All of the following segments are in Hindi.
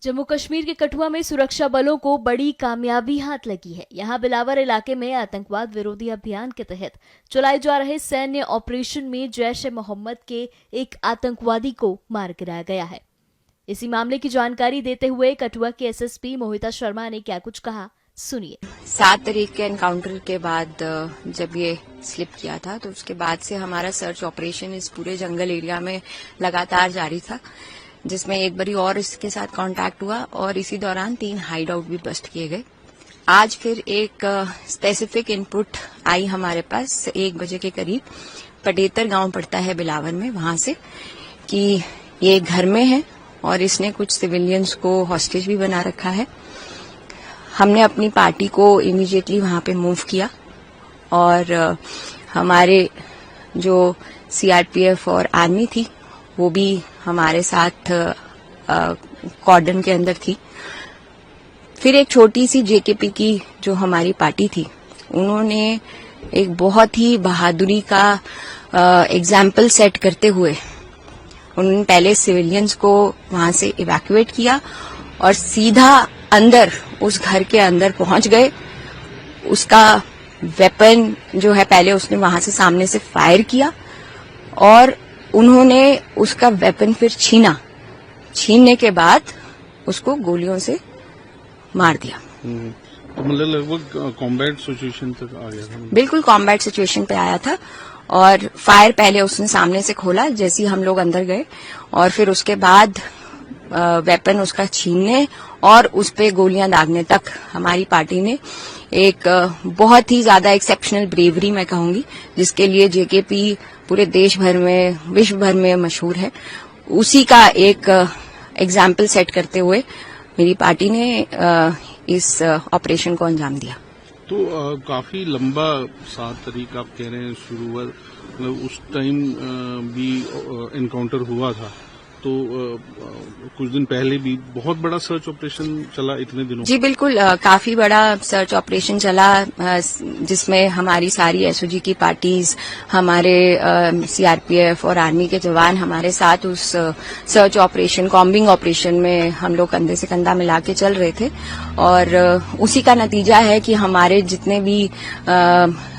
जम्मू कश्मीर के कठुआ में सुरक्षा बलों को बड़ी कामयाबी हाथ लगी है। यहां बिलावर इलाके में आतंकवाद विरोधी अभियान के तहत चलाए जा रहे सैन्य ऑपरेशन में जैश ए मोहम्मद के एक आतंकवादी को मार गिराया गया है। इसी मामले की जानकारी देते हुए कठुआ के एसएसपी मोहिता शर्मा ने क्या कुछ कहा, सुनिए। 7 तारीख के एनकाउंटर के बाद जब ये स्लिप किया था तो उसके बाद से हमारा सर्च ऑपरेशन इस पूरे जंगल एरिया में लगातार जारी था, जिसमें एक बारी और इसके साथ कांटेक्ट हुआ और इसी दौरान 3 हाइड आउट भी बस्ट किए गए। आज फिर एक स्पेसिफिक इनपुट आई हमारे पास 1 बजे के करीब, पटेतर गांव पड़ता है बिलावर में, वहां से कि ये घर में है और इसने कुछ सिविलियंस को हॉस्टेज भी बना रखा है। हमने अपनी पार्टी को इमीडिएटली वहां पे मूव किया और हमारे जो सीआरपीएफ और आर्मी थी वो भी हमारे साथ कॉर्डन के अंदर थी। फिर एक छोटी सी जेकेपी की जो हमारी पार्टी थी, उन्होंने एक बहुत ही बहादुरी का एग्जाम्पल सेट करते हुए उन्होंने पहले सिविलियंस को वहां से इवैक्यूएट किया और सीधा अंदर उस घर के अंदर पहुंच गए। उसका वेपन जो है पहले उसने वहां से सामने से फायर किया और उन्होंने उसका वेपन फिर छीनने के बाद उसको गोलियों से मार दिया। तो मतलब लगभग कॉम्बैट सिचुएशन तक आ गया था। बिल्कुल कॉम्बैट सिचुएशन पे आया था और फायर पहले उसने सामने से खोला जैसे ही हम लोग अंदर गए और फिर उसके बाद वेपन उसका छीनने और उस पे गोलियां दागने तक हमारी पार्टी ने एक बहुत ही ज्यादा एक्सेप्शनल ब्रेवरी मैं कहूंगी, जिसके लिए जेकेपी पूरे देश भर में, विश्व भर में मशहूर है। उसी का एक एग्जाम्पल सेट करते हुए मेरी पार्टी ने इस ऑपरेशन को अंजाम दिया। तो काफी लंबा 7 तारीख आप कह रहे हैं शुरू हुआ, मतलब उस टाइम भी एनकाउंटर हुआ था, तो कुछ दिन पहले भी बहुत बड़ा सर्च ऑपरेशन चला इतने दिनों। जी बिल्कुल, काफी बड़ा सर्च ऑपरेशन चला, जिसमें हमारी सारी एसओजी की पार्टीज, हमारे सीआरपीएफ और आर्मी के जवान हमारे साथ उस सर्च ऑपरेशन, कॉम्बिंग ऑपरेशन में हम लोग कंधे से कंधा मिला के चल रहे थे और उसी का नतीजा है कि हमारे जितने भी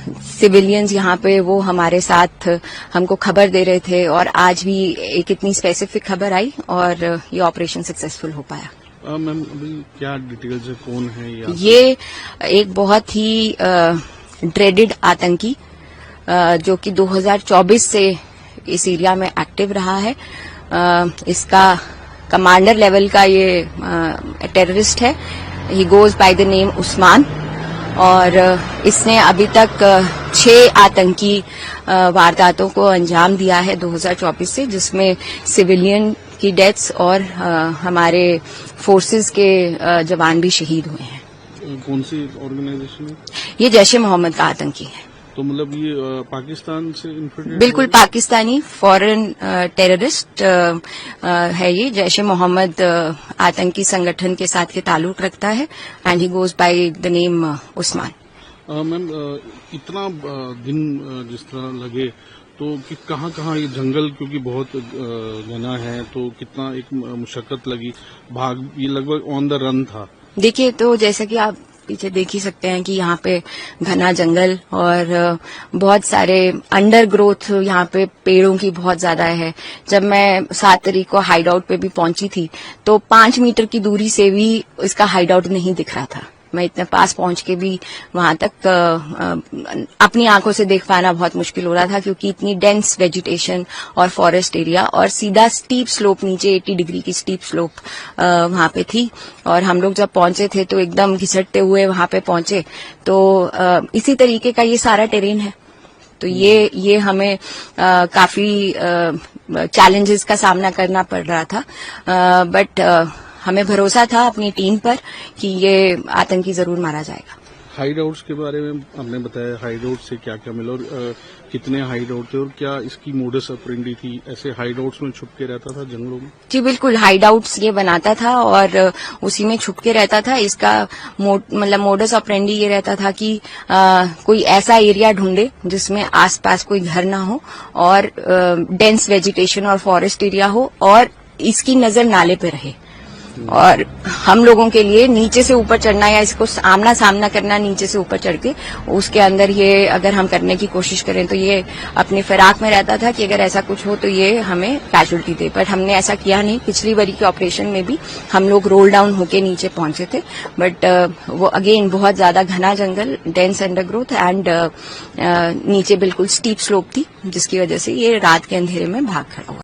सिविलियंस यहाँ पे वो हमारे साथ हमको खबर दे रहे थे और आज भी एक इतनी स्पेसिफिक खबर आई और ये ऑपरेशन सक्सेसफुल हो पाया। मैम अभी क्या डिटेल्स है, कौन है ये एक बहुत ही ड्रेडेड आतंकी जो कि 2024 से इस एरिया में एक्टिव रहा है। इसका कमांडर लेवल का ये टेररिस्ट है। He goes by the name Usman और इसने अभी तक 6 आतंकी वारदातों को अंजाम दिया है 2024 से, जिसमें सिविलियन की डेथ्स और हमारे फोर्सेस के जवान भी शहीद हुए हैं। कौन सी ऑर्गेनाइजेशन है? ये जैश ए मोहम्मद का आतंकी है। तो मतलब ये पाकिस्तान से इन्फिल्ट्रेट? बिल्कुल पाकिस्तानी फॉरेन टेररिस्ट है। ये जैश ए मोहम्मद आतंकी संगठन के साथ के ताल्लुक रखता है and he goes by the name Usman. Ma'am इतना दिन जिस तरह लगे तो कि कहाँ ये जंगल, क्योंकि बहुत घना है, तो कितना एक मुशक्कत लगी, भाग ये लगभग ऑन द रन था। देखिए, तो जैसा कि आप पीछे देख ही सकते हैं कि यहाँ पे घना जंगल और बहुत सारे अंडर ग्रोथ, यहाँ पे पेड़ों की बहुत ज्यादा है। जब मैं 7 तारीख को हाइड आउट पे भी पहुंची थी तो 5 मीटर की दूरी से भी इसका हाइड आउट नहीं दिख रहा था। मैं इतने पास पहुंच के भी वहां तक अपनी आंखों से देख पाना बहुत मुश्किल हो रहा था, क्योंकि इतनी डेंस वेजिटेशन और फॉरेस्ट एरिया और सीधा स्टीप स्लोप, नीचे 80 डिग्री की स्टीप स्लोप वहां पे थी। और हम लोग जब पहुंचे थे तो एकदम घिसटते हुए वहां पे पहुंचे। तो इसी तरीके का ये सारा टेरेन है। तो ये हमें काफी चैलेंजेस का सामना करना पड़ रहा था, बट हमें भरोसा था अपनी टीम पर कि ये आतंकी जरूर मारा जाएगा। हाइड आउट्स के बारे में आपने बताया, हाइड आउट से क्या क्या मिला और कितने हाइड आउट थे और क्या इसकी मोडस ऑपरेंडी थी? ऐसे हाइड आउट्स में छुप के रहता था जंगलों में? जी बिल्कुल, हाइड आउट्स ये बनाता था और उसी में छुप के रहता था। इसका मतलब मोडस ऑपरेंडी ये रहता था कि कोई ऐसा एरिया ढूंढे जिसमें आसपास कोई घर ना हो और डेंस वेजिटेशन और फॉरेस्ट एरिया हो और इसकी नजर नाले पे रहे। और हम लोगों के लिए नीचे से ऊपर चढ़ना या इसको आमना सामना करना नीचे से ऊपर चढ़ के, उसके अंदर ये अगर हम करने की कोशिश करें तो ये अपनी फिराक में रहता था कि अगर ऐसा कुछ हो तो ये हमें कैजुअल्टी दे, बट हमने ऐसा किया नहीं। पिछली बारी के ऑपरेशन में भी हम लोग रोल डाउन होके नीचे पहुंचे थे, बट वो अगेन बहुत ज्यादा घना जंगल, डेंस अंडरग्रोथ एंड नीचे बिल्कुल स्टीप स्लोप थी, जिसकी वजह से ये रात के अंधेरे में भाग खड़ा हुआ।